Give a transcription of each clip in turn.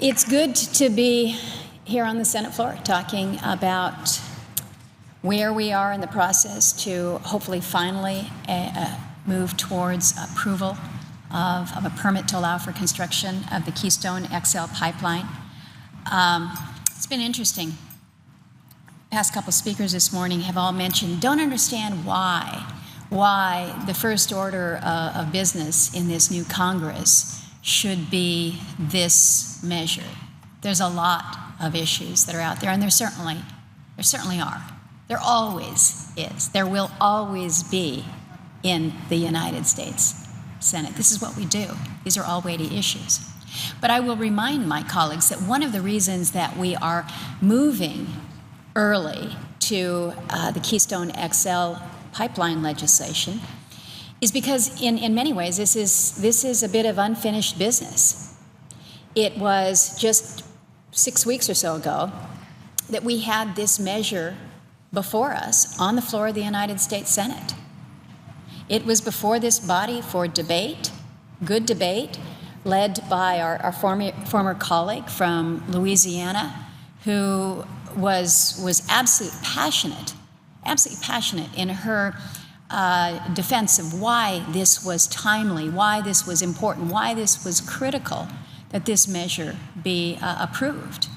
It's good to be here on the Senate floor talking about where we are in the process to hopefully finally move towards approval of a permit to allow for construction of the Keystone XL pipeline. It's been interesting. Past couple speakers this morning have all mentioned, don't understand why the first order of business in this new Congress should be this measure. There's a lot of issues that are out there, and there certainly are. There always is. There will always be in the United States Senate. This is what we do. These are all weighty issues. But I will remind my colleagues that one of the reasons that we are moving early to the Keystone XL pipeline legislation is because in many ways this is a bit of unfinished business. It was just 6 weeks or so ago that we had this measure before us on the floor of the United States Senate. It was before this body for debate, good debate, led by our former colleague from Louisiana, who was absolutely passionate in her defense of why this was timely, why this was important, why this was critical that this measure be approved.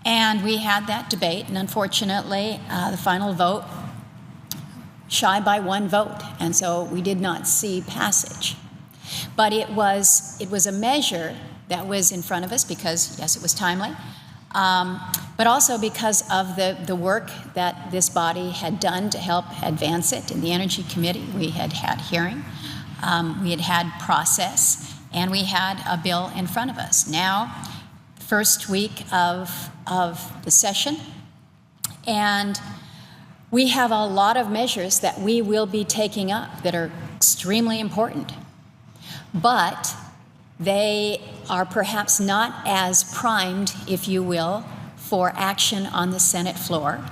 And we had that debate, and unfortunately, the final vote, shy by one vote, and so we did not see passage. But it was a measure that was in front of us because, yes, it was timely, but also because of the work that this body had done to help advance it. In the Energy Committee, we had hearing, we had process, and we had a bill in front of us. Now, first week of the session, and we have a lot of measures that we will be taking up that are extremely important, but they are perhaps not as primed, if you will, for action on the Senate floor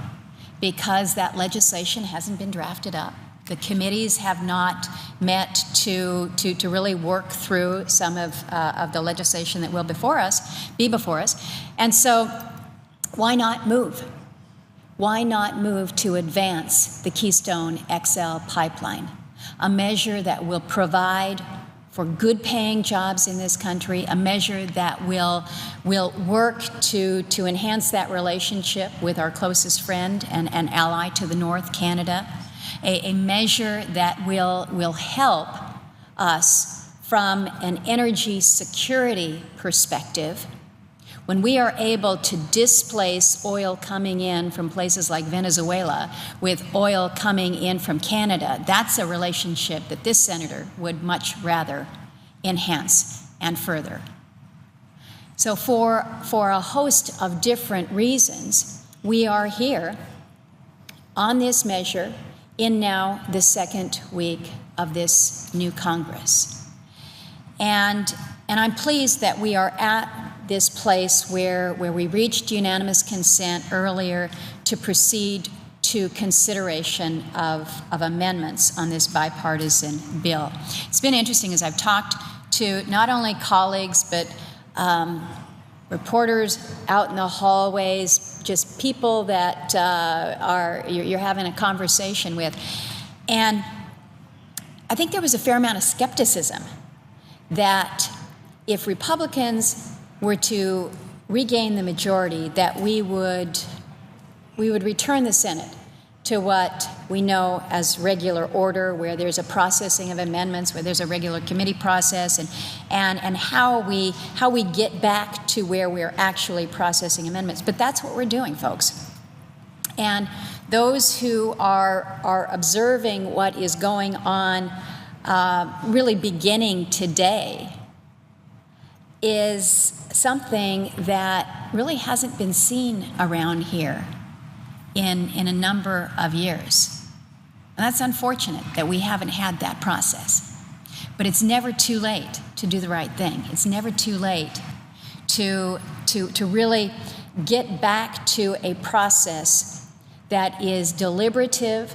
because that legislation hasn't been drafted up. The committees have not met to really work through some of the legislation that will be before us. And so why not move? Why not move to advance the Keystone XL pipeline, a measure that will provide for good-paying jobs in this country, a measure that will work to enhance that relationship with our closest friend and ally to the north, Canada, a measure that will help us from an energy security perspective. When we are able to displace oil coming in from places like Venezuela with oil coming in from Canada, that's a relationship that this senator would much rather enhance and further. So for a host of different reasons, we are here on this measure in now the second week of this new Congress. And I'm pleased that we are at this place where we reached unanimous consent earlier to proceed to consideration of amendments on this bipartisan bill. It's been interesting as I've talked to not only colleagues, but reporters out in the hallways, just people that you're having a conversation with. And I think there was a fair amount of skepticism that if Republicans were to regain the majority, that we would return the Senate to what we know as regular order, where there's a processing of amendments, where there's a regular committee process, and how we get back to where we're actually processing amendments. But that's what we're doing, folks. And those who are observing what is going on really beginning today is something that really hasn't been seen around here in a number of years. And that's unfortunate that we haven't had that process. But it's never too late to do the right thing. It's never too late to really get back to a process that is deliberative,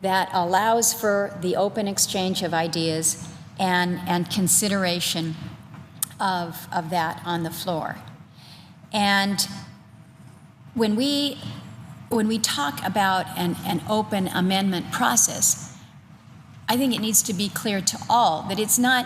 that allows for the open exchange of ideas and consideration of that on the floor. And when we talk about an open amendment process, I think it needs to be clear to all that it's not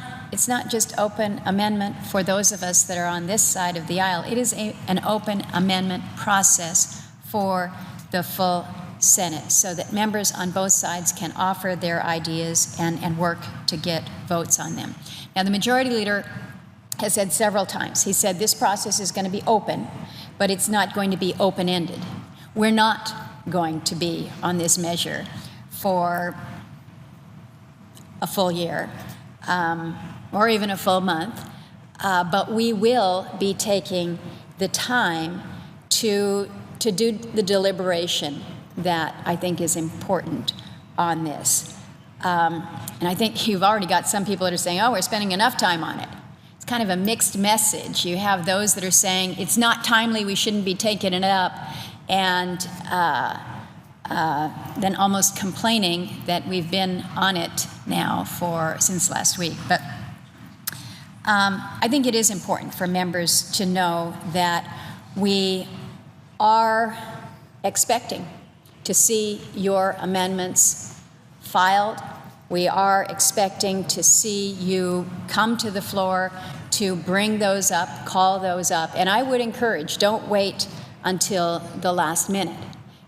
just open amendment for those of us that are on this side of the aisle. It is an open amendment process for the full Senate, so that members on both sides can offer their ideas and work to get votes on them. Now, the Majority Leader has said several times, he said this process is going to be open, but it's not going to be open-ended. We're not going to be on this measure for a full year or even a full month, but we will be taking the time to do the deliberation that I think is important on this. And I think you've already got some people that are saying, oh, we're spending enough time on it. It's kind of a mixed message. You have those that are saying it's not timely, we shouldn't be taking it up, and then almost complaining that we've been on it now since last week. But I think it is important for members to know that we are expecting to see your amendments filed. We are expecting to see you come to the floor to bring those up, call those up. And I would encourage, don't wait until the last minute.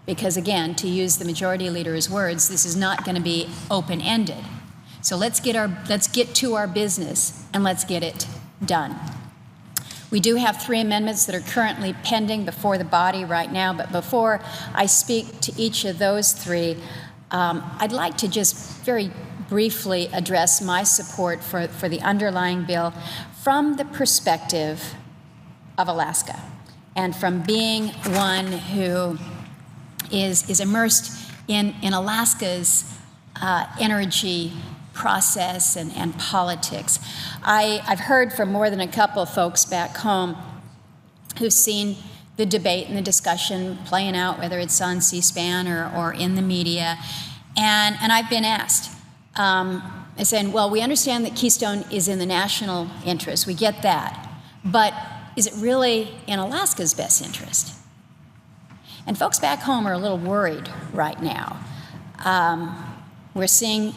Because again, to use the Majority Leader's words, this is not going to be open-ended. So let's get to our business and let's get it done. We do have 3 amendments that are currently pending before the body right now, but before I speak to each of those 3, I'd like to just very briefly address my support for the underlying bill from the perspective of Alaska and from being one who is immersed in Alaska's energy process and politics. I've heard from more than a couple of folks back home who've seen the debate and the discussion playing out, whether it's on C-SPAN or in the media, and I've been asked, I said, well, we understand that Keystone is in the national interest, we get that, but is it really in Alaska's best interest? And folks back home are a little worried right now. We're seeing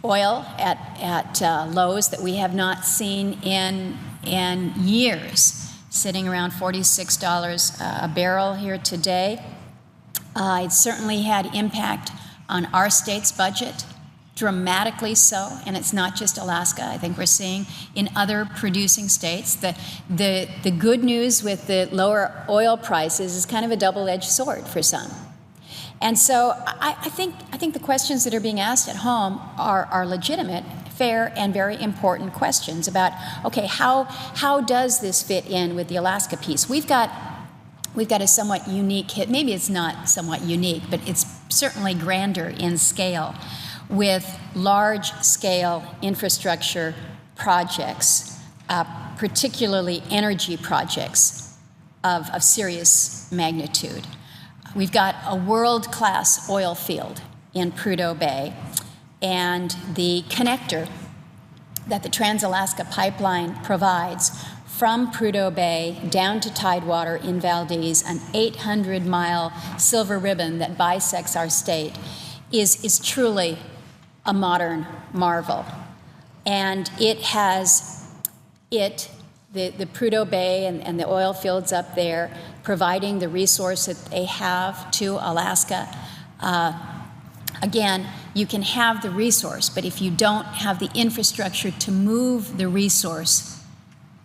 oil at lows that we have not seen in years, sitting around $46 a barrel here today. It certainly had impact on our state's budget, dramatically so, and it's not just Alaska. I think we're seeing in other producing states the good news with the lower oil prices is kind of a double-edged sword for some. And so I think the questions that are being asked at home are legitimate, fair, and very important questions about, okay, how does this fit in with the Alaska piece? We've got a somewhat unique hit. Maybe it's not somewhat unique, but it's certainly grander in scale, with large-scale infrastructure projects, particularly energy projects of serious magnitude. We've got a world-class oil field in Prudhoe Bay, and the connector that the Trans-Alaska Pipeline provides from Prudhoe Bay down to Tidewater in Valdez, an 800-mile silver ribbon that bisects our state, is truly a modern marvel. And it has the Prudhoe Bay and the oil fields up there providing the resource that they have to Alaska. Again, you can have the resource, but if you don't have the infrastructure to move the resource,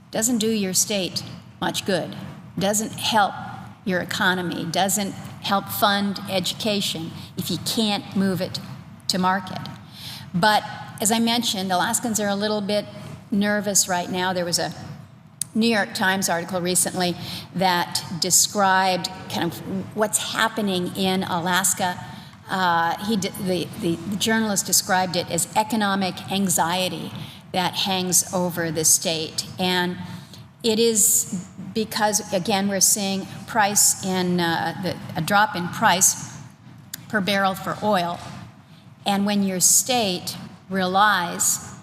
it doesn't do your state much good, doesn't help your economy, doesn't help fund education if you can't move it to market. But as I mentioned, Alaskans are a little bit nervous right now. There was a New York Times article recently that described kind of what's happening in Alaska. The journalist described it as economic anxiety that hangs over the state. And it is because, again, we're seeing a drop in price per barrel for oil. And when your state relies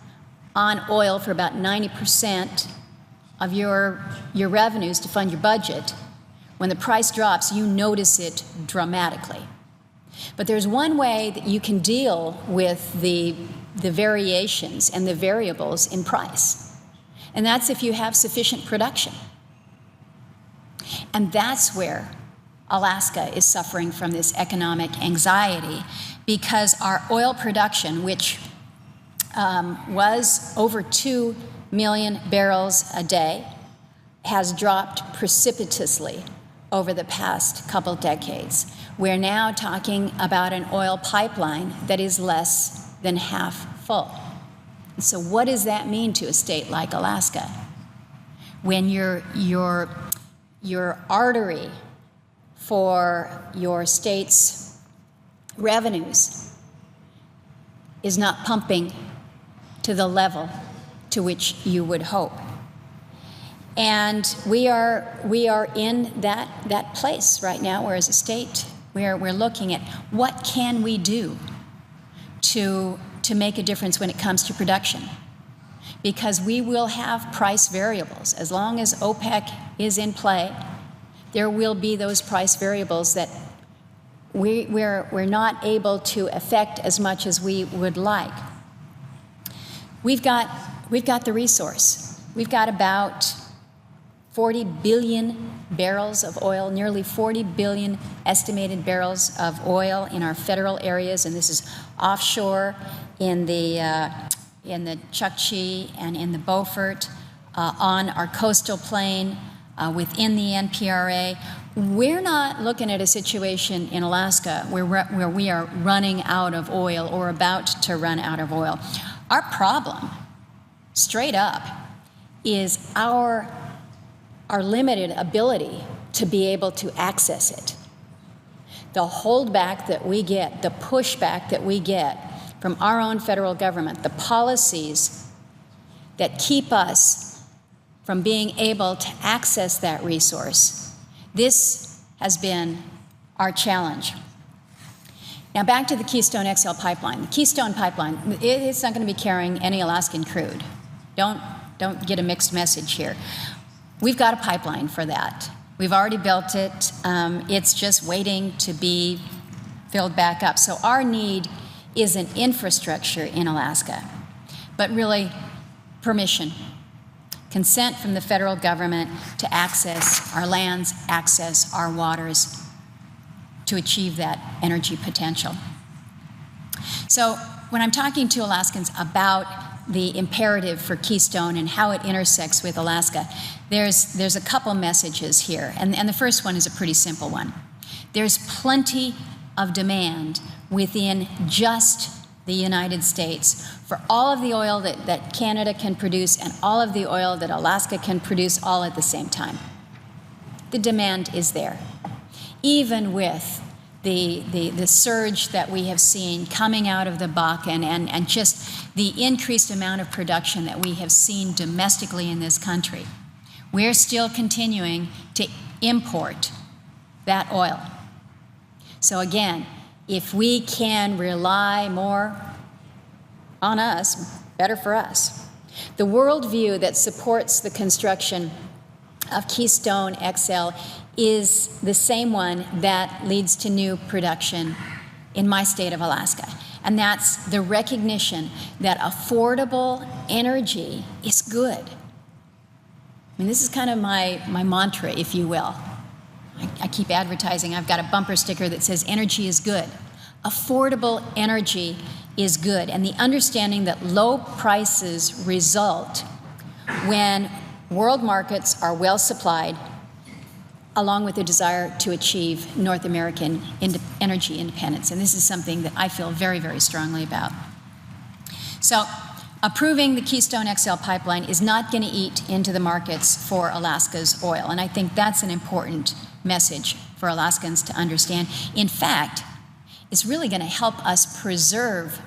on oil for about 90% of your revenues to fund your budget, when the price drops, you notice it dramatically. But there's one way that you can deal with the variations and the variables in price, and that's if you have sufficient production. And that's where Alaska is suffering from this economic anxiety, because our oil production, which was over 2 million barrels a day, has dropped precipitously over the past couple decades. We're now talking about an oil pipeline that is less than half full. So what does that mean to a state like Alaska? When your artery for your state's revenues is not pumping to the level to which you would hope. And we are in that place right now, where as a state, we're looking at what can we do to make a difference when it comes to production. Because we will have price variables. As long as OPEC is in play, there will be those price variables that we're not able to affect as much as we would like. We've got the resource. We've got about 40 billion barrels of oil, nearly 40 billion estimated barrels of oil in our federal areas, and this is offshore in the Chukchi and in the Beaufort, on our coastal plain, within the NPRA. We're not looking at a situation in Alaska where we are running out of oil or about to run out of oil. Our problem, straight up, is our limited ability to be able to access it. The holdback that we get, the pushback that we get from our own federal government, the policies that keep us from being able to access that resource, this has been our challenge. Now back to the Keystone XL pipeline. The Keystone pipeline, it's not going to be carrying any Alaskan crude. Don't get a mixed message here. We've got a pipeline for that. We've already built it. It's just waiting to be filled back up. So our need isn't infrastructure in Alaska, but really permission, consent from the federal government to access our lands, access our waters, to achieve that energy potential. So when I'm talking to Alaskans about the imperative for Keystone and how it intersects with Alaska, there's a couple messages here, and the first one is a pretty simple one. There's plenty of demand within just the United States for all of the oil that Canada can produce and all of the oil that Alaska can produce all at the same time. The demand is there. Even with the surge that we have seen coming out of the Bakken and just the increased amount of production that we have seen domestically in this country, we're still continuing to import that oil. So again, if we can rely more on us, better for us. The worldview that supports the construction of Keystone XL is the same one that leads to new production in my state of Alaska. And that's the recognition that affordable energy is good. I mean, this is kind of my mantra, if you will. I keep advertising. I've got a bumper sticker that says energy is good. Affordable energy is good. And the understanding that low prices result when world markets are well supplied, along with the desire to achieve North American energy independence. And this is something that I feel very, very strongly about. So approving the Keystone XL pipeline is not going to eat into the markets for Alaska's oil. And I think that's an important message for Alaskans to understand. In fact, it's really going to help us preserve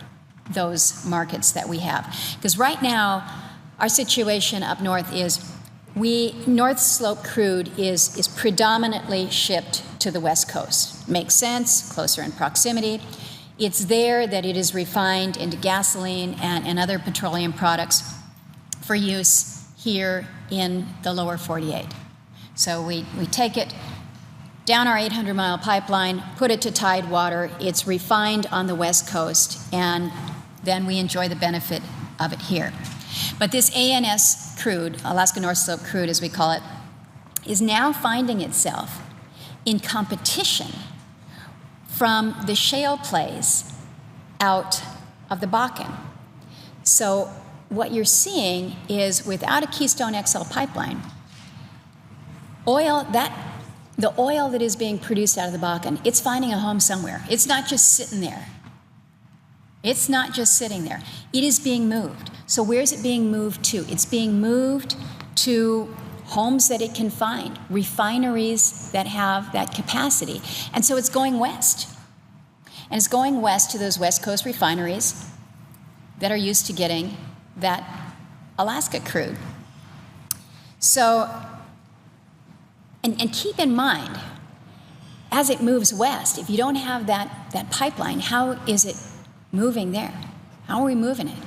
those markets that we have. Because right now, our situation up north is North Slope crude is predominantly shipped to the West Coast. Makes sense, closer in proximity. It's there that it is refined into gasoline and other petroleum products for use here in the lower 48. So we take it down our 800-mile pipeline, put it to Tidewater, it's refined on the West Coast, and then we enjoy the benefit of it here. But this ANS crude, Alaska North Slope crude as we call it, is now finding itself in competition from the shale plays out of the Bakken. So what you're seeing is without a Keystone XL pipeline, the oil that is being produced out of the Bakken, it's finding a home somewhere. It's not just sitting there. It's not just sitting there. It is being moved. So where's it being moved to? It's being moved to homes that it can find, refineries that have that capacity. And so it's going west. And it's going west to those West Coast refineries that are used to getting that Alaska crude. So, and keep in mind, as it moves west, if you don't have that pipeline, how is it moving there? How are we moving it?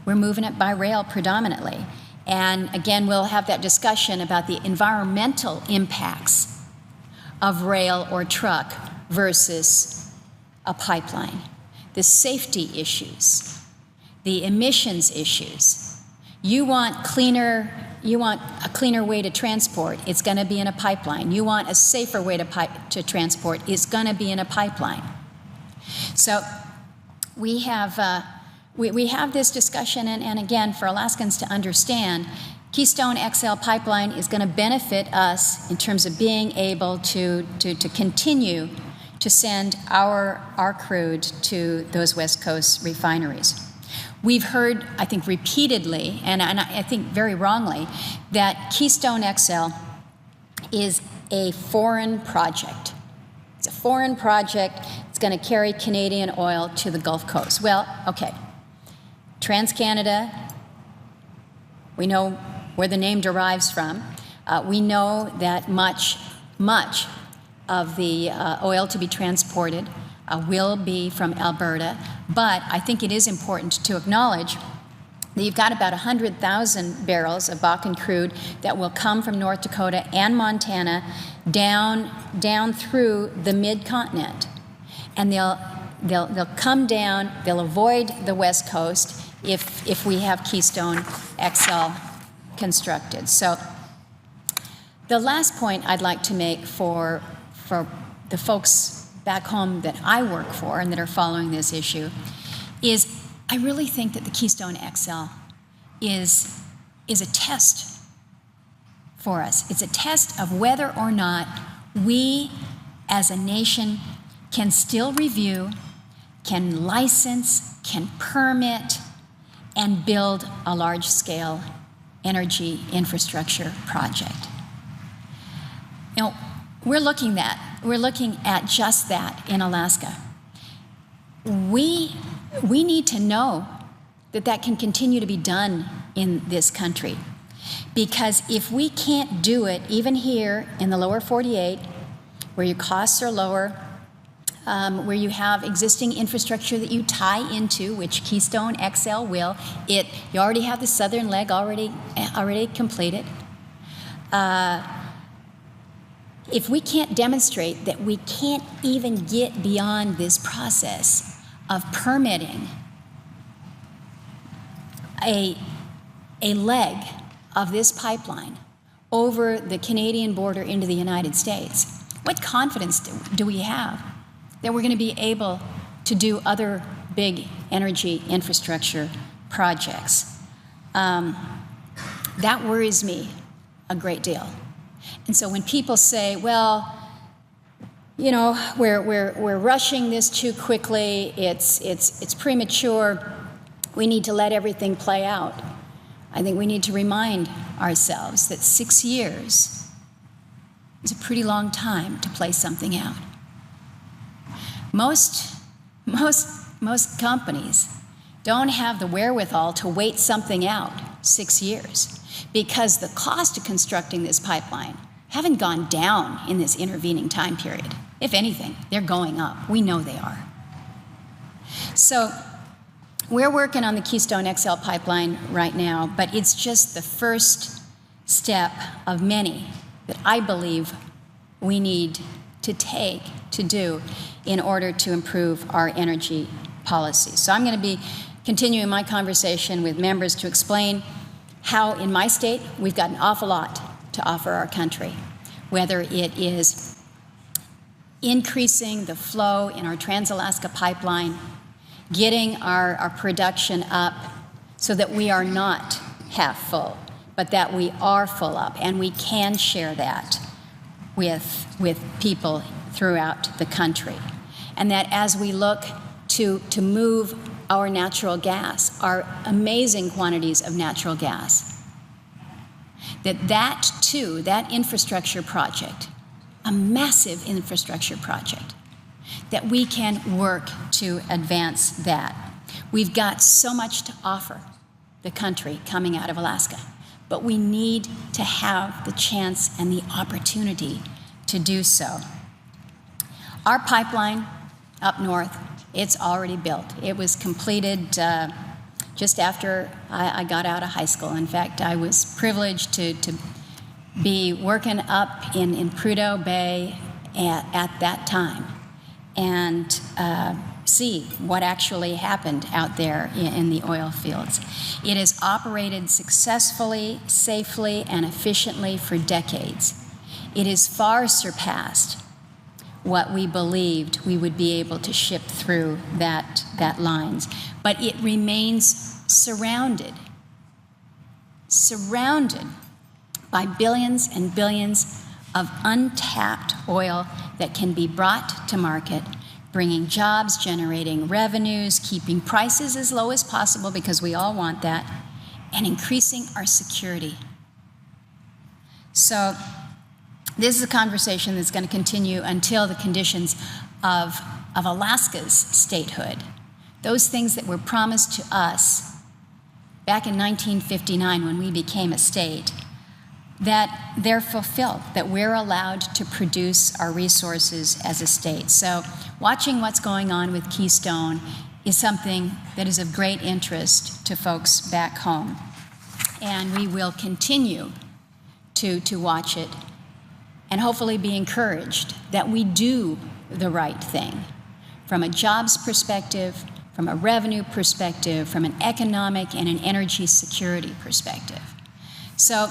We're moving it by rail predominantly. And again, we'll have that discussion about the environmental impacts of rail or truck versus a pipeline, the safety issues, the emissions issues. You want a cleaner way to transport, it's going to be in a pipeline. You want a safer way to transport, it's going to be in a pipeline. So we have this discussion, and again, for Alaskans to understand, Keystone XL pipeline is going to benefit us in terms of being able to continue to send our crude to those West Coast refineries. We've heard, I think, repeatedly, and I think very wrongly, that Keystone XL is a foreign project. It's a foreign project. It's going to carry Canadian oil to the Gulf Coast. Well, okay. TransCanada, we know where the name derives from. We know that much of the oil to be transported will be from Alberta, but I think it is important to acknowledge that you've got about 100,000 barrels of Bakken crude that will come from North Dakota and Montana down through the mid-continent. And they'll come down, they'll avoid the West Coast if we have Keystone XL constructed. So the last point I'd like to make for the folks back home that I work for and that are following this issue is I really think that the Keystone XL is a test for us. It's a test of whether or not we as a nation can still review, can license, can permit, and build a large-scale energy infrastructure project. You know, we're looking at just that in Alaska. We need to know that can continue to be done in this country, because if we can't do it, even here in the lower 48, where your costs are lower, where you have existing infrastructure that you tie into, which Keystone XL will, you already have the southern leg already completed. If we can't demonstrate that we can't even get beyond this process of permitting a leg of this pipeline over the Canadian border into the United States, what confidence do we have that we're going to be able to do other big energy infrastructure projects? That worries me a great deal. And so when people say, well, you know, we're rushing this too quickly, it's premature, we need to let everything play out, I think we need to remind ourselves that 6 years is a pretty long time to play something out. Most companies don't have the wherewithal to wait something out 6 years, because the cost of constructing this pipeline haven't gone down in this intervening time period. If anything, they're going up. We know they are. So we're working on the Keystone XL pipeline right now, but it's just the first step of many that I believe we need to take to do in order to improve our energy policy. So I'm going to be continuing my conversation with members to explain how in my state we've got an awful lot to offer our country, whether it is increasing the flow in our Trans-Alaska Pipeline, getting our production up so that we are not half full, but that we are full up, and we can share that with people throughout the country. And that as we look to move our natural gas, our amazing quantities of natural gas, that too, that infrastructure project, a massive infrastructure project, that we can work to advance that. We've got so much to offer the country coming out of Alaska, but we need to have the chance and the opportunity to do so. Our pipeline up north, it's already built. It was completed just after I got out of high school. In fact, I was privileged to be working up in Prudhoe Bay at that time and see what actually happened out there in the oil fields. It has operated successfully, safely, and efficiently for decades. It has far surpassed what we believed we would be able to ship through that lines. But it remains surrounded by billions and billions of untapped oil that can be brought to market, bringing jobs, generating revenues, keeping prices as low as possible because we all want that, and increasing our security. So this is a conversation that's going to continue until the conditions of Alaska's statehood, those things that were promised to us back in 1959 when we became a state, that they're fulfilled, that we're allowed to produce our resources as a state. So watching what's going on with Keystone is something that is of great interest to folks back home. And we will continue to watch it and hopefully be encouraged that we do the right thing from a jobs perspective, from a revenue perspective, from an economic and an energy security perspective. So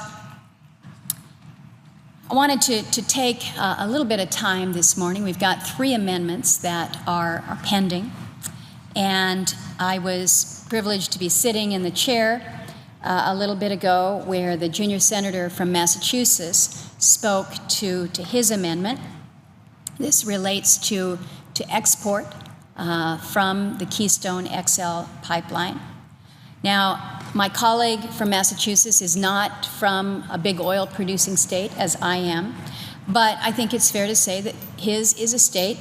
I wanted to take a little bit of time this morning. We've got 3 amendments that are pending, and I was privileged to be sitting in the chair a little bit ago where the junior senator from Massachusetts spoke to his amendment. This relates to export from the Keystone XL pipeline. Now, my colleague from Massachusetts is not from a big oil-producing state, as I am, but I think it's fair to say that his is a state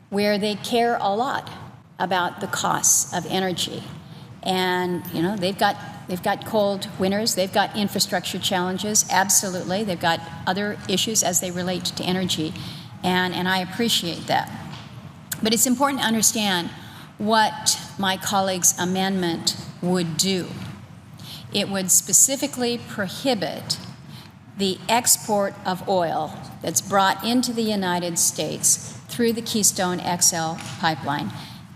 where they care a lot about the costs of energy. And, you know, they've got cold winters, they've got infrastructure challenges, absolutely. They've got other issues as they relate to energy, and I appreciate that. But it's important to understand what my colleague's amendment would do. It would specifically prohibit the export of oil that's brought into the United States through the Keystone XL pipeline,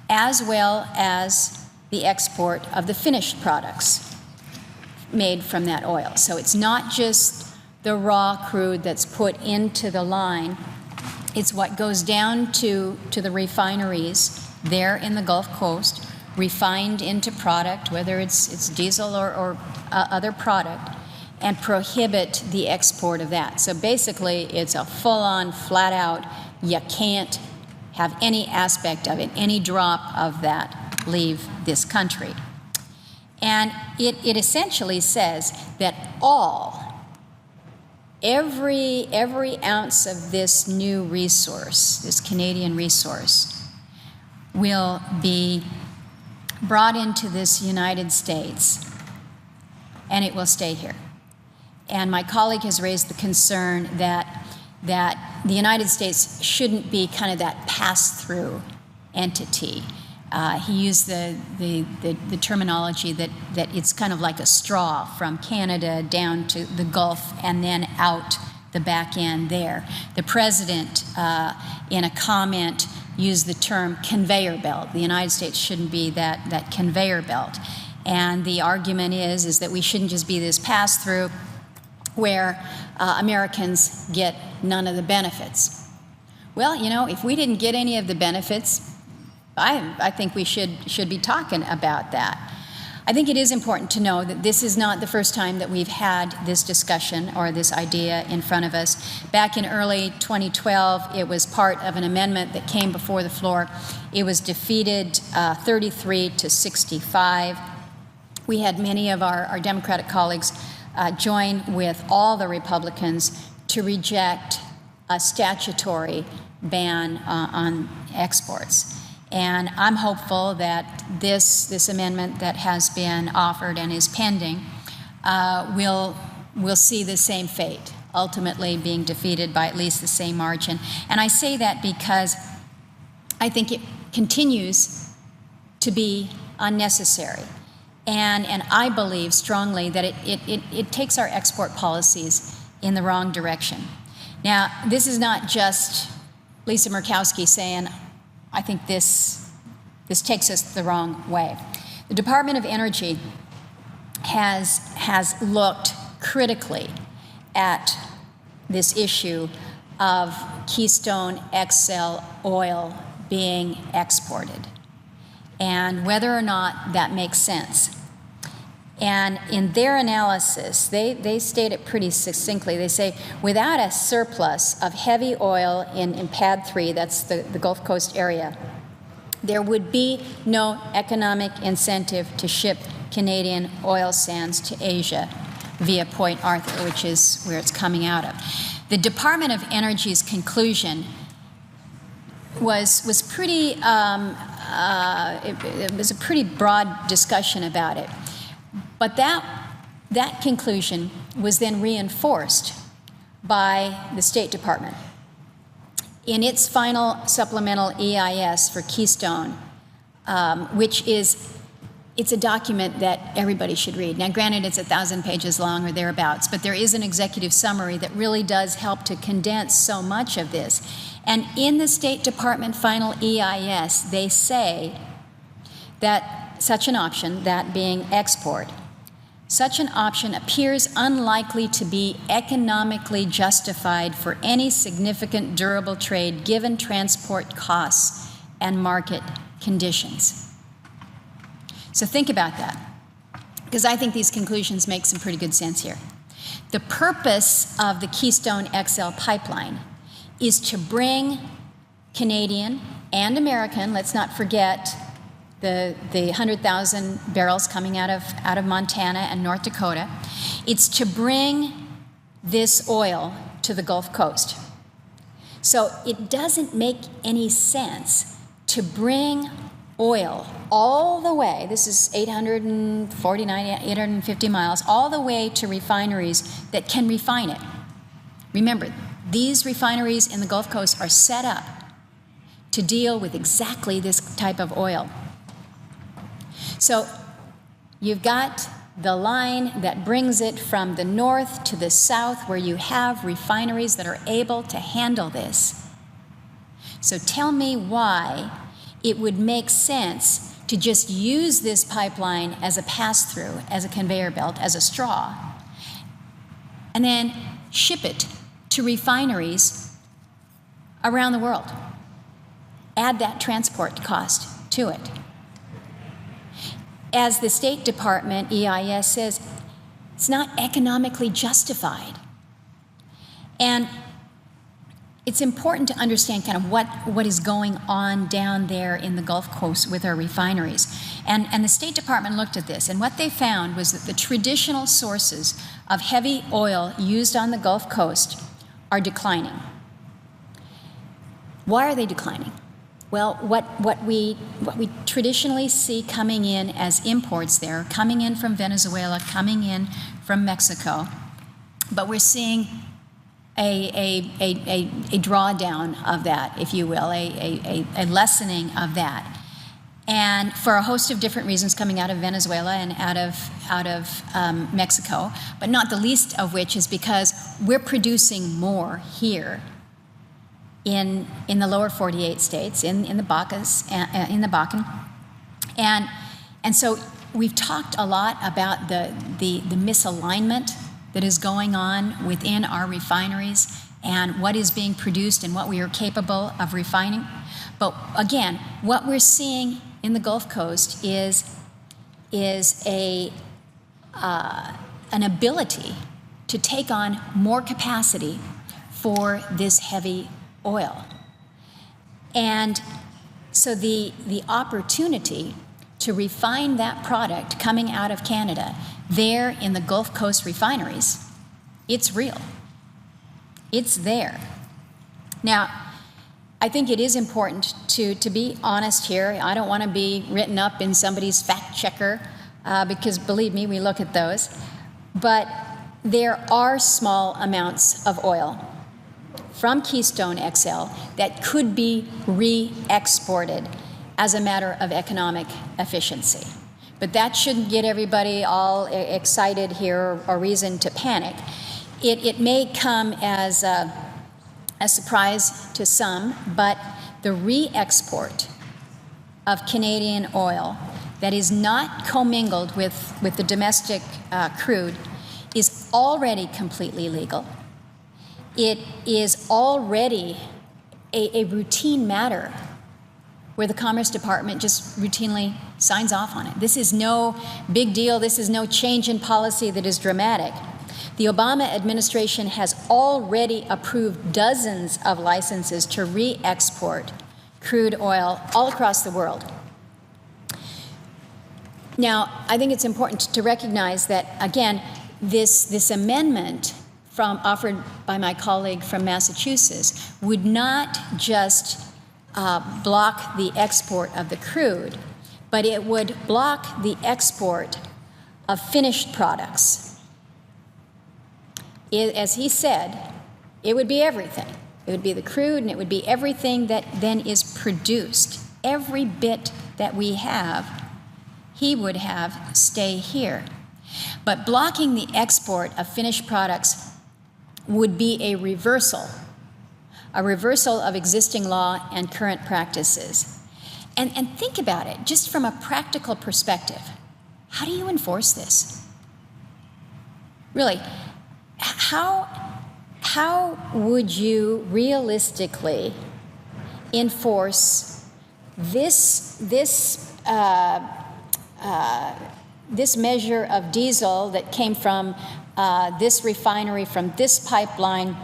as well as the export of the finished products made from that oil. So it's not just the raw crude that's put into the line, it's what goes down to the refineries there in the Gulf Coast, refined into product, whether it's diesel or other product, and prohibit the export of that. So basically, it's a full-on, flat-out, you can't have any aspect of it, any drop of that leave this country. And it essentially says that every ounce of this new resource, this Canadian resource, will be brought into this United States, and it will stay here. And my colleague has raised the concern that the United States shouldn't be kind of that pass-through entity He used the terminology that it's kind of like a straw from Canada down to the Gulf and then out the back end there. The president, in a comment, used the term conveyor belt. The United States shouldn't be that conveyor belt. And the argument is that we shouldn't just be this pass-through where Americans get none of the benefits. Well, you know, if we didn't get any of the benefits, I think we should be talking about that. I think it is important to know that this is not the first time that we've had this discussion or this idea in front of us. Back in early 2012, it was part of an amendment that came before the floor. It was defeated 33 to 65. We had many of our Democratic colleagues join with all the Republicans to reject a statutory ban on exports. And I'm hopeful that this amendment that has been offered and is pending will see the same fate, ultimately being defeated by at least the same margin. And I say that because I think it continues to be unnecessary. And I believe strongly that it takes our export policies in the wrong direction. Now, this is not just Lisa Murkowski saying, I think this takes us the wrong way. The Department of Energy has looked critically at this issue of Keystone XL oil being exported and whether or not that makes sense. And in their analysis, they state it pretty succinctly. They say, without a surplus of heavy oil in Pad 3, that's the Gulf Coast area, there would be no economic incentive to ship Canadian oil sands to Asia via Point Arthur, which is where it's coming out of. The Department of Energy's conclusion was pretty, it was a pretty broad discussion about it. But that conclusion was then reinforced by the State Department. In its final supplemental EIS for Keystone, which it's a document that everybody should read. Now, granted, it's 1,000 pages long or thereabouts, but there is an executive summary that really does help to condense so much of this. And in the State Department final EIS, they say that such an option, that being export, such an option appears unlikely to be economically justified for any significant durable trade given transport costs and market conditions. So think about that, because I think these conclusions make some pretty good sense here. The purpose of the Keystone XL pipeline is to bring Canadian and American, let's not forget the 100,000 barrels coming out of Montana and North Dakota. It's to bring this oil to the Gulf Coast. So it doesn't make any sense to bring oil all the way, this is 850 miles, all the way to refineries that can refine it. Remember, these refineries in the Gulf Coast are set up to deal with exactly this type of oil. So you've got the line that brings it from the north to the south, where you have refineries that are able to handle this. So tell me why it would make sense to just use this pipeline as a pass-through, as a conveyor belt, as a straw, and then ship it to refineries around the world. Add that transport cost to it. As the State Department EIS says, it's not economically justified. And it's important to understand kind of what is going on down there in the Gulf Coast with our refineries. And the State Department looked at this, and what they found was that the traditional sources of heavy oil used on the Gulf Coast are declining. Why are they declining? Well, what we traditionally see coming in as imports there, coming in from Venezuela, coming in from Mexico, but we're seeing a drawdown of that, if you will, a lessening of that. and for a host of different reasons coming out of Venezuela and out of Mexico, but not the least of which is because we're producing more here in the lower 48 states, in the Bakken, and so we've talked a lot about the misalignment that is going on within our refineries and what is being produced and what we are capable of refining. But again, what we're seeing in the Gulf Coast is an ability to take on more capacity for this heavy oil. And so the opportunity to refine that product coming out of Canada there in the Gulf Coast refineries, it's real. It's there. Now, I think it is important to be honest here. I don't want to be written up in somebody's fact checker because believe me, we look at those. But there are small amounts of oil from Keystone XL that could be re-exported as a matter of economic efficiency. But that shouldn't get everybody all excited here or reason to panic. It may come as a surprise to some, but the re-export of Canadian oil that is not commingled with the domestic crude is already completely legal. It is already a routine matter where the Commerce Department just routinely signs off on it. This is no big deal. This is no change in policy that is dramatic. The Obama administration has already approved dozens of licenses to re-export crude oil all across the world. Now, I think it's important to recognize that, again, this amendment offered by my colleague from Massachusetts would not just block the export of the crude, but it would block the export of finished products. As he said, it would be everything. It would be the crude, and it would be everything that then is produced. Every bit that we have, he would have stay here. But blocking the export of finished products would be a reversal of existing law and current practices. And think about it, just from a practical perspective. How do you enforce this? Really, how would you realistically enforce this measure of diesel that came from this refinery, from this pipeline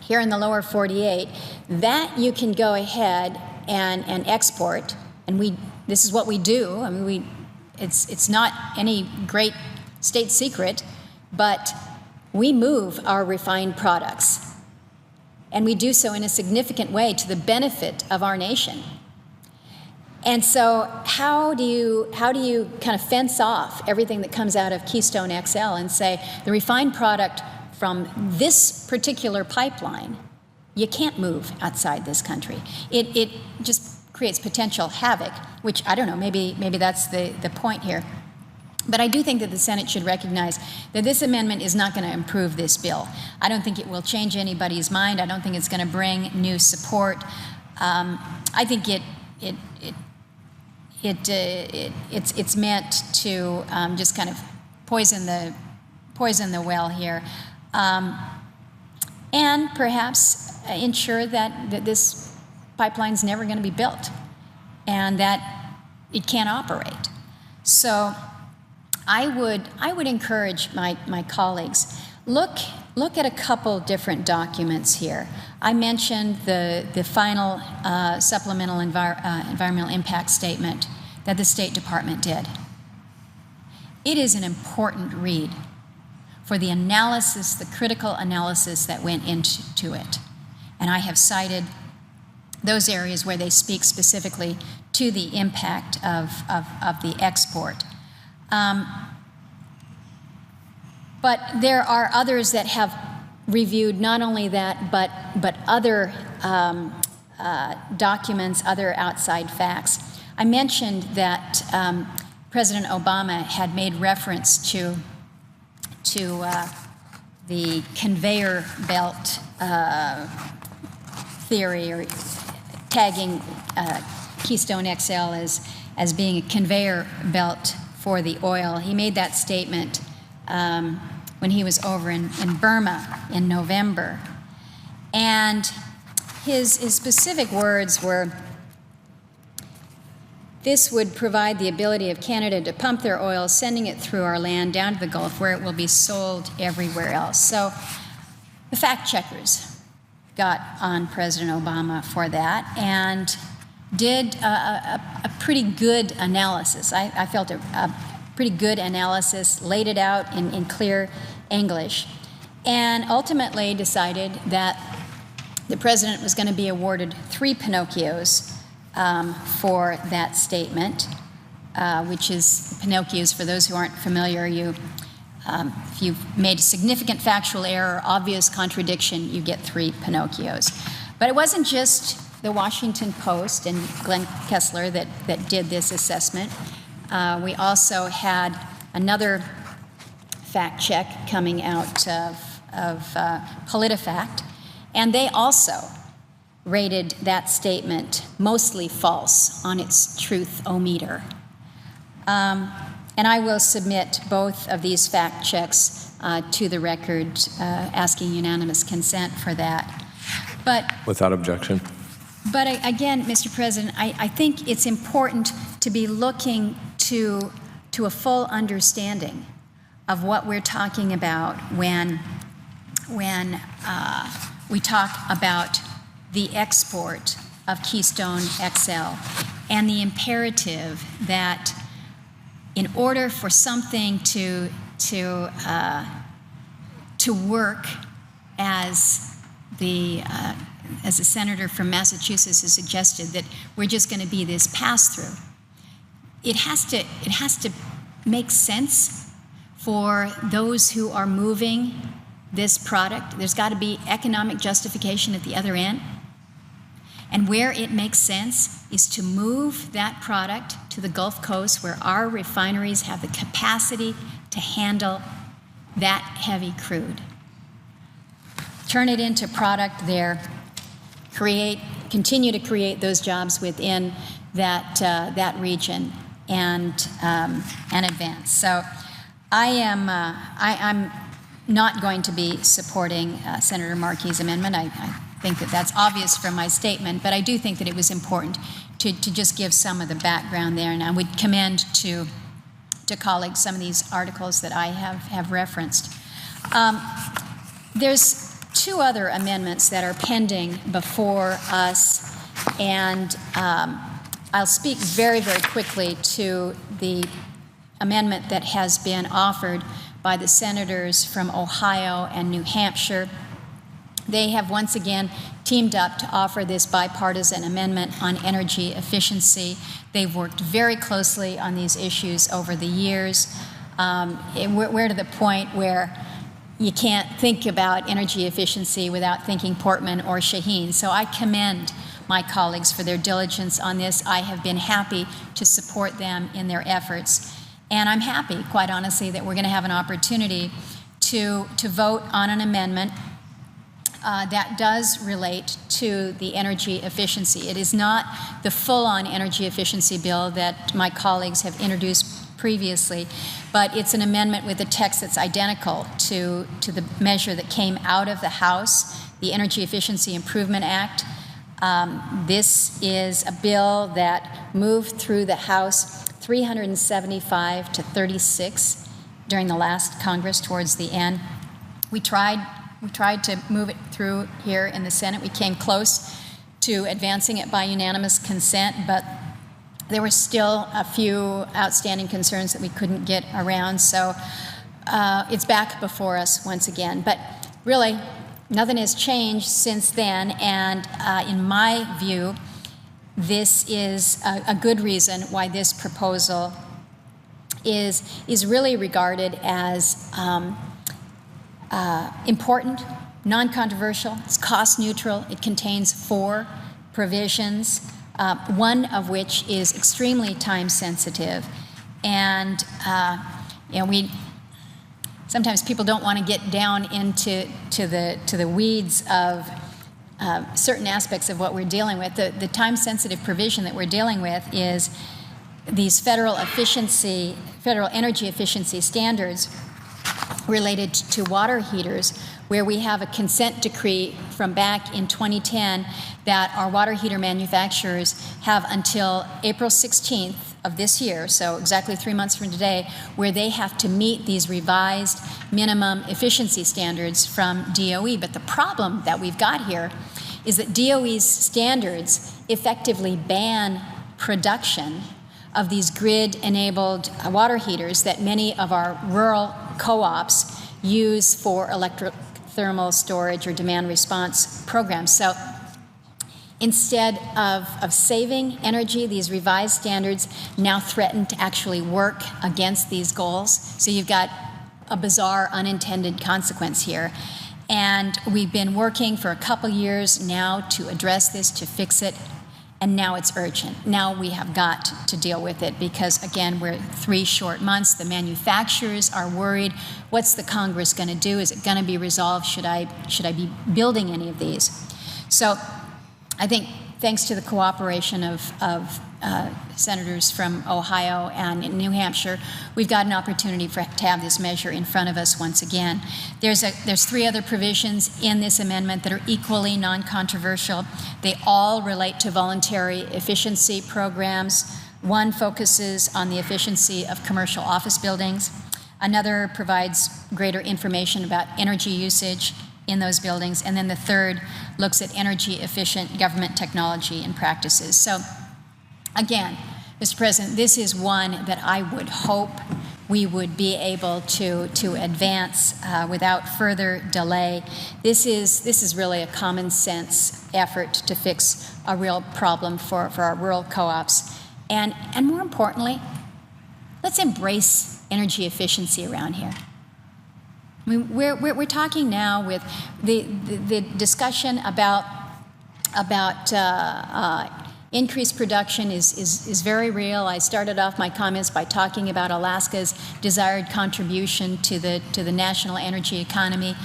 here in the lower 48, that you can go ahead and export, and this is what we do. I mean, it's not any great state secret, but we move our refined products, and we do so in a significant way to the benefit of our nation. And so how do you kind of fence off everything that comes out of Keystone XL and say the refined product from this particular pipeline, you can't move outside this country? It just creates potential havoc, which I don't know, maybe that's the point here. But I do think that the Senate should recognize that this amendment is not going to improve this bill. I don't think it will change anybody's mind. I don't think it's going to bring new support. I think it's meant to just kind of poison the well here, and perhaps ensure that this pipeline's never going to be built, and that it can't operate. So I would encourage my colleagues, look at a couple different documents here. I mentioned the final supplemental environmental impact statement that the State Department did. It is an important read for the analysis, the critical analysis that went into it. And I have cited those areas where they speak specifically to the impact of the export. But there are others that have reviewed not only that, but other documents, other outside facts. I mentioned that President Obama had made reference to the conveyor belt theory, or tagging Keystone XL as being a conveyor belt for the oil. He made that statement when he was over in Burma in November. And his specific words were, "This would provide the ability of Canada to pump their oil, sending it through our land down to the Gulf, where it will be sold everywhere else." So the fact checkers got on President Obama for that and did a pretty good analysis. I felt a pretty good analysis, laid it out in clear English, and ultimately decided that the president was going to be awarded 3 Pinocchios for that statement, which is Pinocchios. For those who aren't familiar, if you've made a significant factual error or obvious contradiction, you get 3 Pinocchios. But it wasn't just the Washington Post and Glenn Kessler that did this assessment. We also had another fact check coming out of PolitiFact, and they also rated that statement mostly false on its truth-o-meter. And I will submit both of these fact checks to the record, asking unanimous consent for that. But without objection. But again, Mr. President, I think it's important to be looking to a full understanding of what we're talking about when we talk about the export of Keystone XL and the imperative that in order for something to work as the senator from Massachusetts has suggested, that we're just going to be this pass-through, it has to make sense for those who are moving this product. There's got to be economic justification at the other end. And where it makes sense is to move that product to the Gulf Coast, where our refineries have the capacity to handle that heavy crude. Turn it into product there, continue to create those jobs within that region, and advance. So I'm not going to be supporting Senator Markey's amendment. I think that that's obvious from my statement, but I do think that it was important to just give some of the background there, and I would commend to colleagues some of these articles that I have referenced. There's 2 other amendments that are pending before us, and I'll speak very, very quickly to the amendment that has been offered by the senators from Ohio and New Hampshire. They have once again teamed up to offer this bipartisan amendment on energy efficiency. They've worked very closely on these issues over the years. We're to the point where you can't think about energy efficiency without thinking Portman or Shaheen. So I commend my colleagues for their diligence on this. I have been happy to support them in their efforts. And I'm happy, quite honestly, that we're going to have an opportunity to vote on an amendment that does relate to the energy efficiency. It is not the full-on energy efficiency bill that my colleagues have introduced previously, but it's an amendment with a text that's identical to the measure that came out of the House, the Energy Efficiency Improvement Act. This is a bill that moved through the House 375 to 36 during the last Congress towards the end. We tried to move it through here in the Senate. We came close to advancing it by unanimous consent, but there were still a few outstanding concerns that we couldn't get around, so it's back before us once again. But really, nothing has changed since then, and in my view, this is a good reason why this proposal is really regarded as important, non-controversial, it's cost neutral, it contains 4 provisions one of which is extremely time sensitive. And sometimes people don't want to get down into the weeds of certain aspects of what we're dealing with. The time sensitive provision that we're dealing with is these federal energy efficiency standards related to water heaters, where we have a consent decree from back in 2010 that our water heater manufacturers have until April 16th of this year, so exactly 3 months from today, where they have to meet these revised minimum efficiency standards from DOE. But the problem that we've got here is that DOE's standards effectively ban production of these grid-enabled water heaters that many of our rural co-ops use for electric thermal storage or demand response programs. So instead of saving energy, these revised standards now threaten to actually work against these goals. So you've got a bizarre unintended consequence here. And we've been working for a couple years now to address this, to fix it, and now it's urgent. Now we have got to deal with it because, again, we're 3 short months. The manufacturers are worried. What's the Congress going to do? Is it going to be resolved? Should I be building any of these? So I think thanks to the cooperation of senators from Ohio and New Hampshire, we've got an opportunity to have this measure in front of us once again. There's 3 other provisions in this amendment that are equally non-controversial. They all relate to voluntary efficiency programs. One focuses on the efficiency of commercial office buildings. Another provides greater information about energy usage in those buildings. And then the third looks at energy efficient government technology and practices. So again, Mr. President, this is one that I would hope we would be able to advance without further delay. This is really a common sense effort to fix a real problem for our rural co-ops. And more importantly, let's embrace energy efficiency around here. I mean, we're talking now with the discussion about increased production is very real. I started off my comments by talking about Alaska's desired contribution to the national energy economy.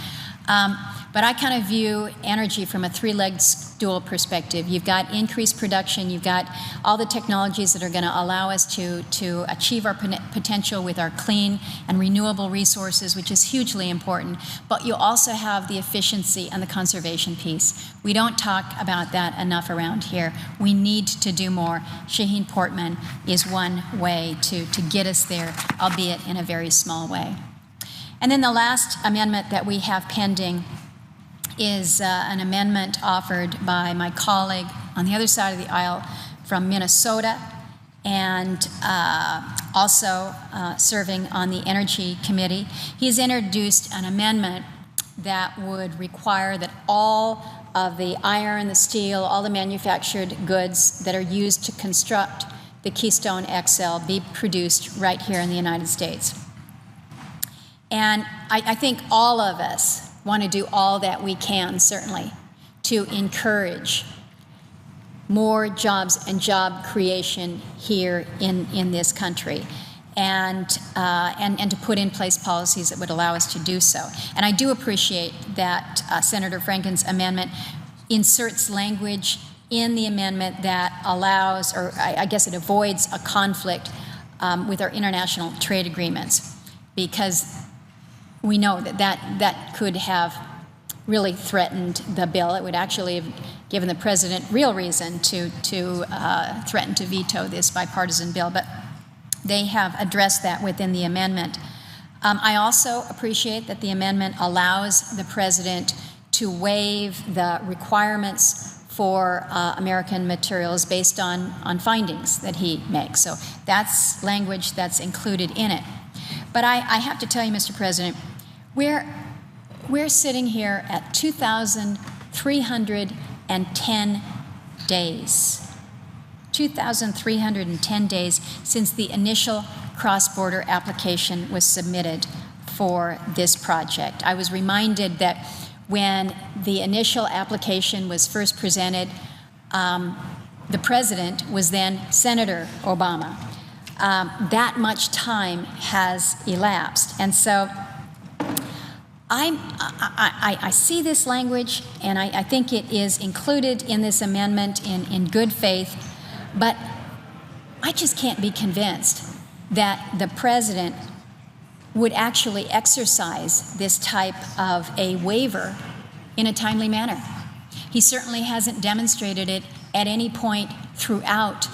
But I kind of view energy from a 3-legged stool perspective. You've got increased production, you've got all the technologies that are going to allow us to achieve our potential with our clean and renewable resources, which is hugely important. But you also have the efficiency and the conservation piece. We don't talk about that enough around here. We need to do more. Shaheen Portman is one way to get us there, albeit in a very small way. And then the last amendment that we have pending is an amendment offered by my colleague on the other side of the aisle from Minnesota, and also serving on the Energy Committee. He's introduced an amendment that would require that all of the iron, the steel, all the manufactured goods that are used to construct the Keystone XL be produced right here in the United States. And I think all of us want to do all that we can, certainly, to encourage more jobs and job creation here in this country, and to put in place policies that would allow us to do so. And I do appreciate that Senator Franken's amendment inserts language in the amendment that allows, or I guess it avoids, a conflict with our international trade agreements, because we know that could have really threatened the bill. It would actually have given the president real reason to threaten to veto this bipartisan bill, but they have addressed that within the amendment. I also appreciate that the amendment allows the president to waive the requirements for American materials based on findings that he makes. So that's language that's included in it. But I have to tell you, Mr. President, we're sitting here at 2,310 days. 2,310 days since the initial cross-border application was submitted for this project. I was reminded that when the initial application was first presented, the president was then Senator Obama. That much time has elapsed. And so I see this language, and I think it is included in this amendment in good faith, but I just can't be convinced that the president would actually exercise this type of a waiver in a timely manner. He certainly hasn't demonstrated it at any point throughout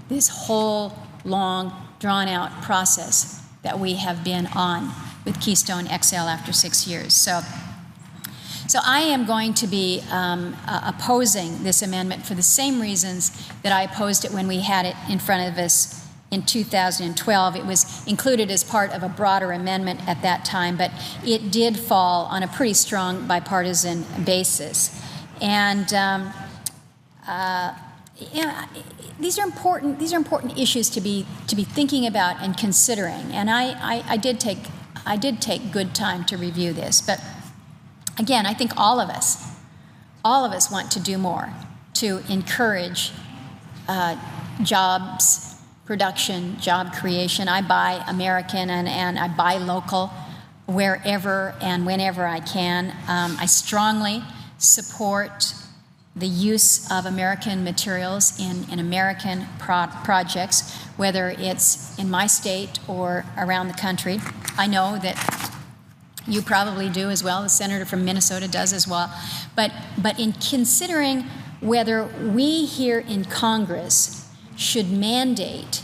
this whole long, drawn-out process that we have been on with Keystone XL after 6 years. So I am going to be opposing this amendment for the same reasons that I opposed it when we had it in front of us in 2012. It was included as part of a broader amendment at that time, but it did fall on a pretty strong bipartisan basis. And these are important issues to be thinking about and considering. And I did take good time to review this. But again, I think all of us want to do more to encourage jobs, production, job creation. I buy American and I buy local wherever and whenever I can. I strongly support the use of American materials in American projects, whether it's in my state or around the country. I know that you probably do as well. The senator from Minnesota does as well. But in considering whether we here in Congress should mandate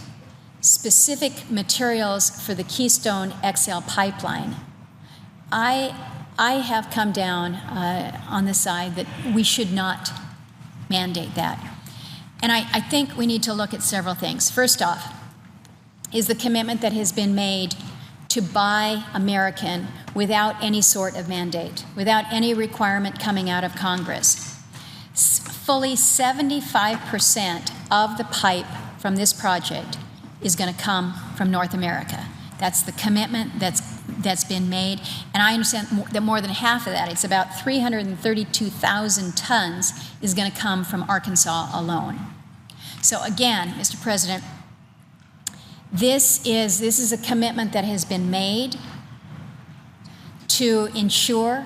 specific materials for the Keystone XL pipeline, I have come down on the side that we should not mandate that. And I think we need to look at several things. First off is the commitment that has been made to buy American without any sort of mandate, without any requirement coming out of Congress. Fully 75% of the pipe from this project is going to come from North America. That's the commitment that's been made. And I understand that more than half of that, it's about 332,000 tons, is going to come from Arkansas alone. So again, Mr. President, this is a commitment that has been made to ensure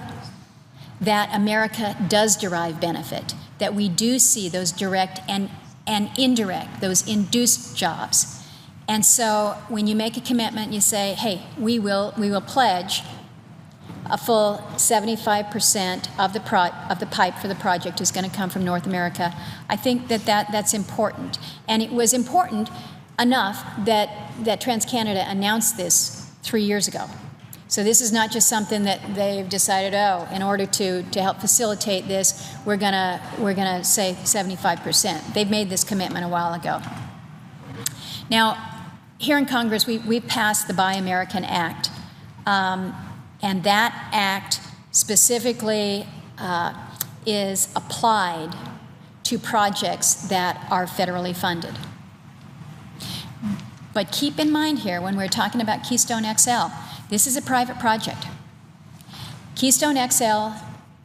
that America does derive benefit, that we do see those direct and indirect, those induced jobs. And so when you make a commitment, you say, hey, we will pledge a full 75% of the pipe for the project is going to come from North America. I think that's important. And it was important enough that TransCanada announced this 3 years ago. So this is not just something that they've decided, in order to help facilitate this, we're gonna say 75%. They've made this commitment a while ago. Now, here in Congress, we passed the Buy American Act, and that act specifically is applied to projects that are federally funded. But keep in mind here, when we're talking about Keystone XL, this is a private project. Keystone XL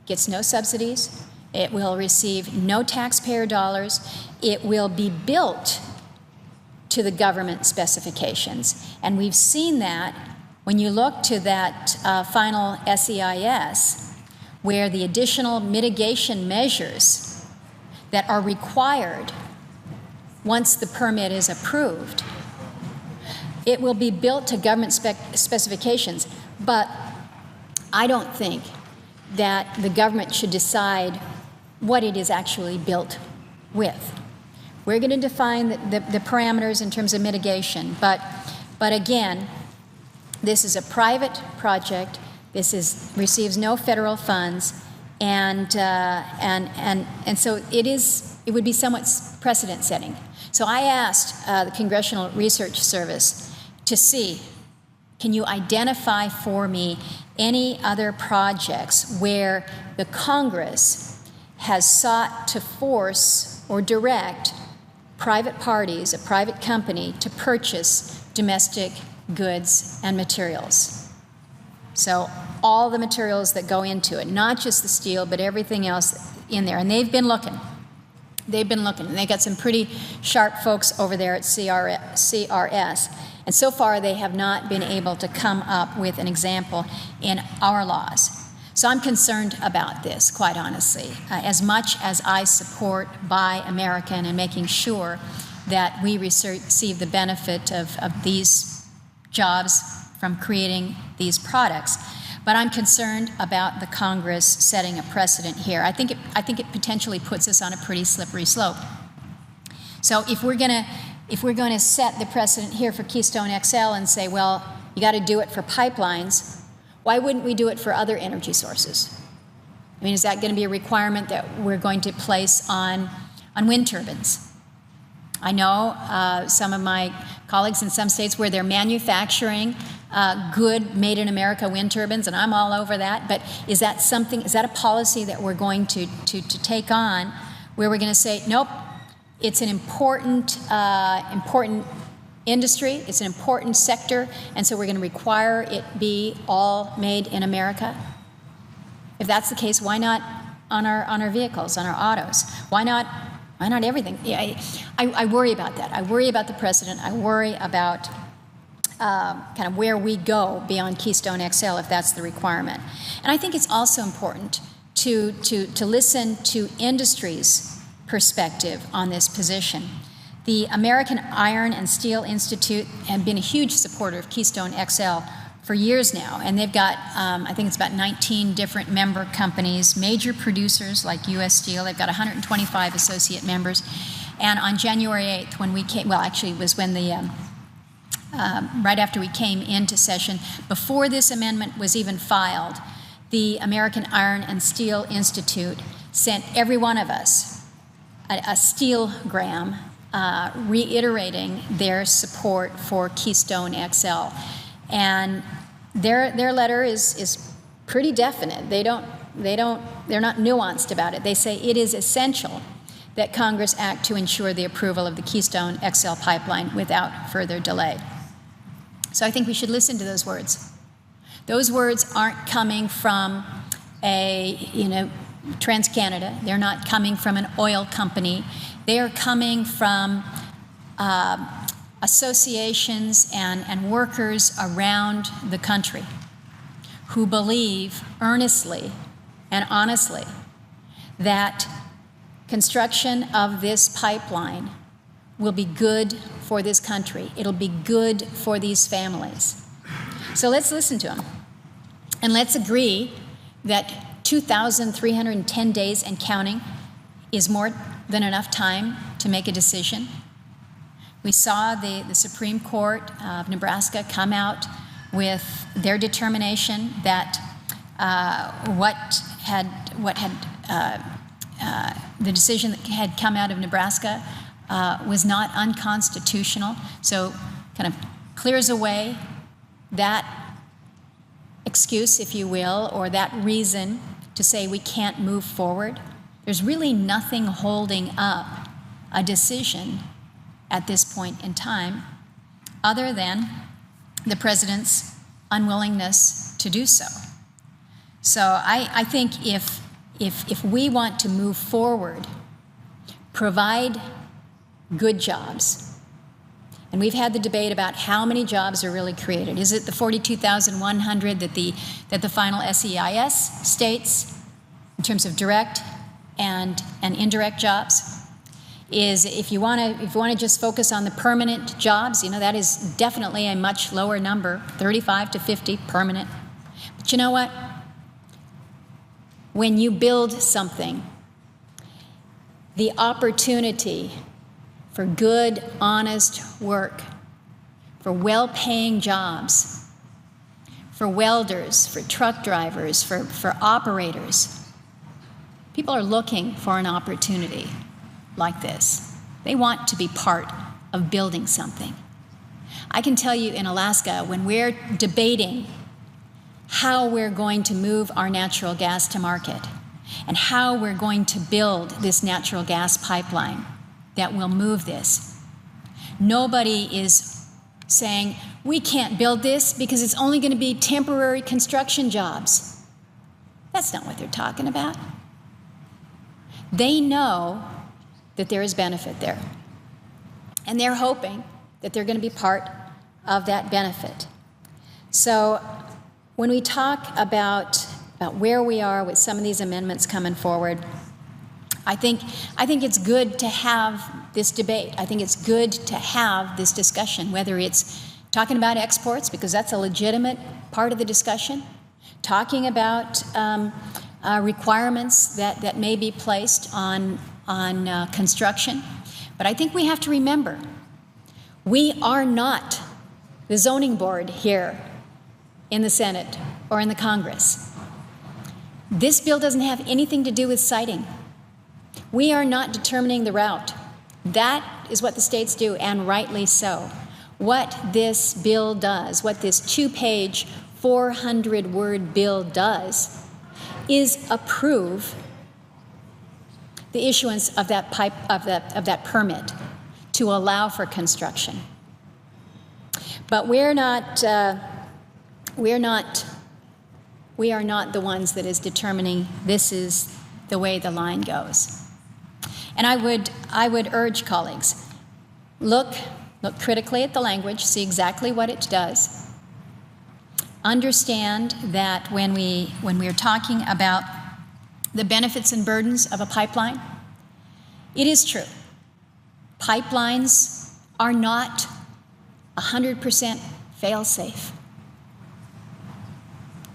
gets no subsidies. It will receive no taxpayer dollars. It will be built to the government specifications. And we've seen that when you look to that final SEIS, where the additional mitigation measures that are required once the permit is approved, it will be built to government specifications. But I don't think that the government should decide what it is actually built with. We're going to define the parameters in terms of mitigation, but again, this is a private project. This receives no federal funds, and so it would be somewhat precedent-setting. So I asked the Congressional Research Service to see, can you identify for me any other projects where the Congress has sought to force or direct private parties, a private company, to purchase domestic goods and materials? So all the materials that go into it, not just the steel, but everything else in there. And they've been looking. They've been looking, and they got some pretty sharp folks over there at CRS. And so far, they have not been able to come up with an example in our laws. So I'm concerned about this, quite honestly. As much as I support Buy American and making sure that we receive the benefit of these jobs from creating these products, but I'm concerned about the Congress setting a precedent here. I think it potentially puts us on a pretty slippery slope. So if we're going to set the precedent here for Keystone XL and say, well, you got to do it for pipelines, why wouldn't we do it for other energy sources? I mean, is that going to be a requirement that we're going to place on wind turbines? I know some of my colleagues in some states where they're manufacturing good made-in-America wind turbines, and I'm all over that, but is that a policy that we're going to take on where we're going to say, nope, it's an important industry, it's an important sector, and so we're going to require it be all made in America? If that's the case, why not on our vehicles, on our autos? Why not everything? Yeah, I worry about that. I worry about the precedent. I worry about kind of where we go beyond Keystone XL if that's the requirement. And I think it's also important to listen to industry's perspective on this position. The American Iron and Steel Institute have been a huge supporter of Keystone XL for years now, and they've got, I think it's about 19 different member companies, major producers like U.S. Steel. They've got 125 associate members. And on January 8th, when we came, well, actually it was when the right after we came into session, before this amendment was even filed, the American Iron and Steel Institute sent every one of us a steelgram reiterating their support for Keystone XL. And their letter is pretty definite. They're not nuanced about it. They say it is essential that Congress act to ensure the approval of the Keystone XL pipeline without further delay. So I think we should listen to those words. Those words aren't coming from TransCanada. They're not coming from an oil company. They are coming from associations and workers around the country who believe earnestly and honestly that construction of this pipeline will be good for this country. It'll be good for these families. So let's listen to them. And let's agree that 2,310 days and counting is more than enough time to make a decision. We saw the Supreme Court of Nebraska come out with their determination that the decision that had come out of Nebraska was not unconstitutional, so kind of clears away that excuse, if you will, or that reason to say we can't move forward. There's really nothing holding up a decision at this point in time other than the president's unwillingness to do so. So I think if we want to move forward, provide good jobs, and we've had the debate about how many jobs are really created. Is it the 42,100 that the final SEIS states in terms of direct and indirect jobs? Is if you want to just focus on the permanent jobs, that is definitely a much lower number, 35 to 50 permanent. But you know what? When you build something, the opportunity for good, honest work, for well-paying jobs, for welders, for truck drivers, for operators. People are looking for an opportunity like this. They want to be part of building something. I can tell you in Alaska, when we're debating how we're going to move our natural gas to market and how we're going to build this natural gas pipeline that will move this, nobody is saying, we can't build this because it's only going to be temporary construction jobs. That's not what they're talking about. They know that there is benefit there. And they're hoping that they're going to be part of that benefit. So when we talk about where we are with some of these amendments coming forward, I think it's good to have this debate. I think it's good to have this discussion, whether it's talking about exports, because that's a legitimate part of the discussion, talking about requirements that may be placed on construction. But I think we have to remember, we are not the zoning board here in the Senate or in the Congress. This bill doesn't have anything to do with siting. We are not determining the route. That is what the states do, and rightly so. What this bill does, what this 2-page, 400-word bill does, is approve the issuance of that that permit to allow for construction. But we are not the ones that is determining this is the way the line goes. And I would urge colleagues, look critically at the language, see exactly what it does. Understand that when we are talking about the benefits and burdens of a pipeline, it is true. Pipelines are not 100% fail-safe.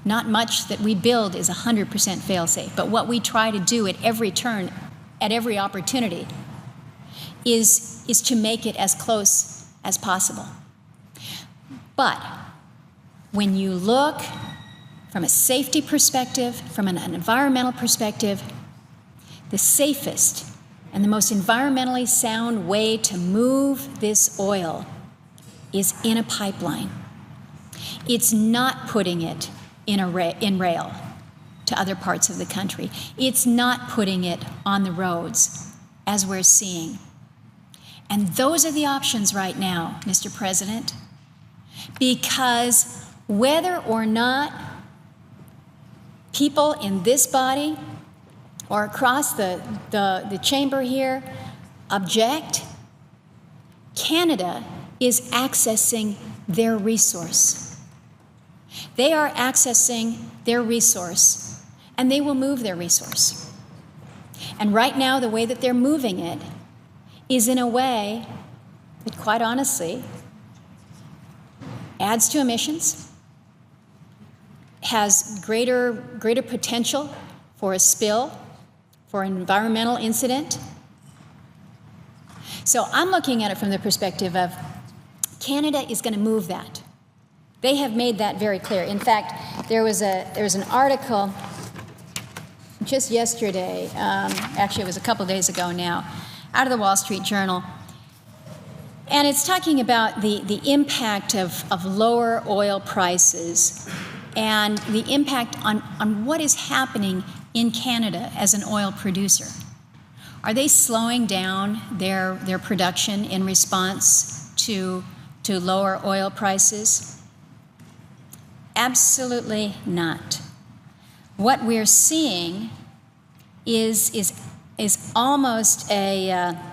Not much that we build is 100% fail-safe, but what we try to do at every turn, at every opportunity, is to make it as close as possible. But when you look from a safety perspective, from an environmental perspective, the safest and the most environmentally sound way to move this oil is in a pipeline. It's not putting it in rail to other parts of the country. It's not putting it on the roads, as we're seeing. And those are the options right now, Mr. President, because whether or not people in this body or across the chamber here object, Canada is accessing their resource. They are accessing their resource, and they will move their resource. And right now, the way that they're moving it is in a way that, quite honestly, adds to emissions, has greater potential for a spill, for an environmental incident. So I'm looking at it from the perspective of Canada is going to move that. They have made that very clear. In fact, there was an article just yesterday, actually it was a couple days ago now, out of the Wall Street Journal, and it's talking about the impact of lower oil prices and the impact on what is happening in Canada as an oil producer. Are they slowing down their production in response to lower oil prices? Absolutely not. What we're seeing is almost I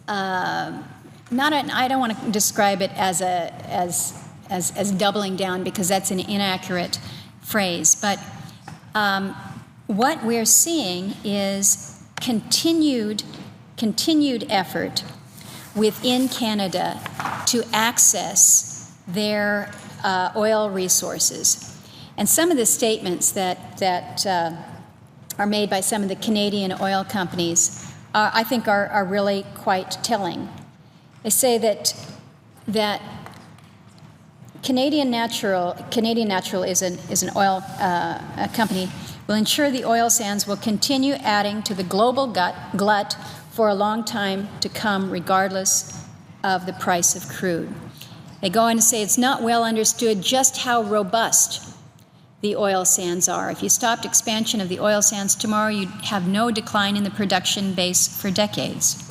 don't want to describe it as doubling down, because that's an inaccurate phrase, but what we're seeing is continued effort within Canada to access their oil resources. And some of the statements that are made by some of the Canadian oil companies, I think are really quite telling. They say that Canadian Natural is an oil company, will ensure the oil sands will continue adding to the global glut for a long time to come, regardless of the price of crude. They go on to say it's not well understood just how robust the oil sands are. If you stopped expansion of the oil sands tomorrow, you'd have no decline in the production base for decades.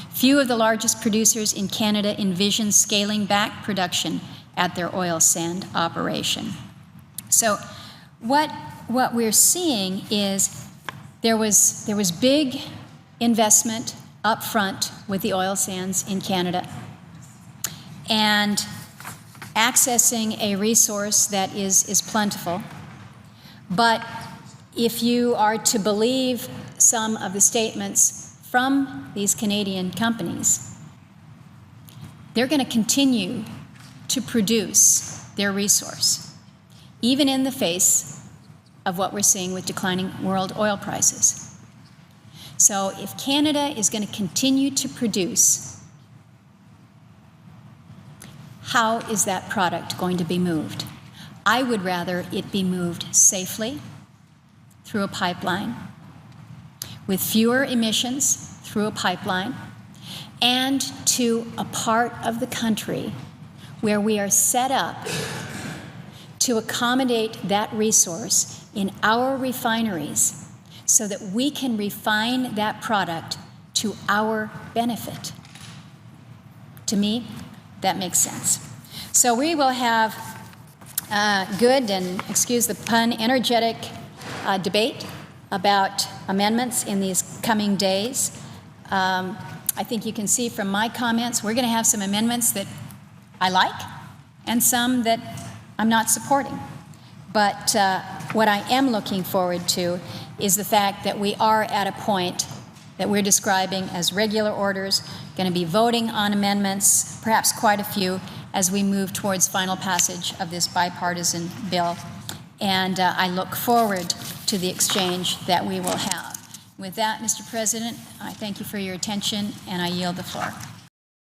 Few of the largest producers in Canada envision scaling back production at their oil sand operation. So what we're seeing is there was big investment up front with the oil sands in Canada and accessing a resource that is plentiful. But if you are to believe some of the statements from these Canadian companies, they're going to continue to produce their resource, even in the face of what we're seeing with declining world oil prices. So if Canada is going to continue to produce, how is that product going to be moved? I would rather it be moved safely through a pipeline, with fewer emissions through a pipeline, and to a part of the country where we are set up to accommodate that resource in our refineries so that we can refine that product to our benefit. To me, that makes sense. So we will have good and, excuse the pun, energetic debate about amendments in these coming days. I think you can see from my comments, we're going to have some amendments that I like and some that I'm not supporting. But what I am looking forward to is the fact that we are at a point that we're describing as regular orders, going to be voting on amendments, perhaps quite a few, as we move towards final passage of this bipartisan bill. And I look forward to the exchange that we will have. With that, Mr. President, I thank you for your attention, and I yield the floor.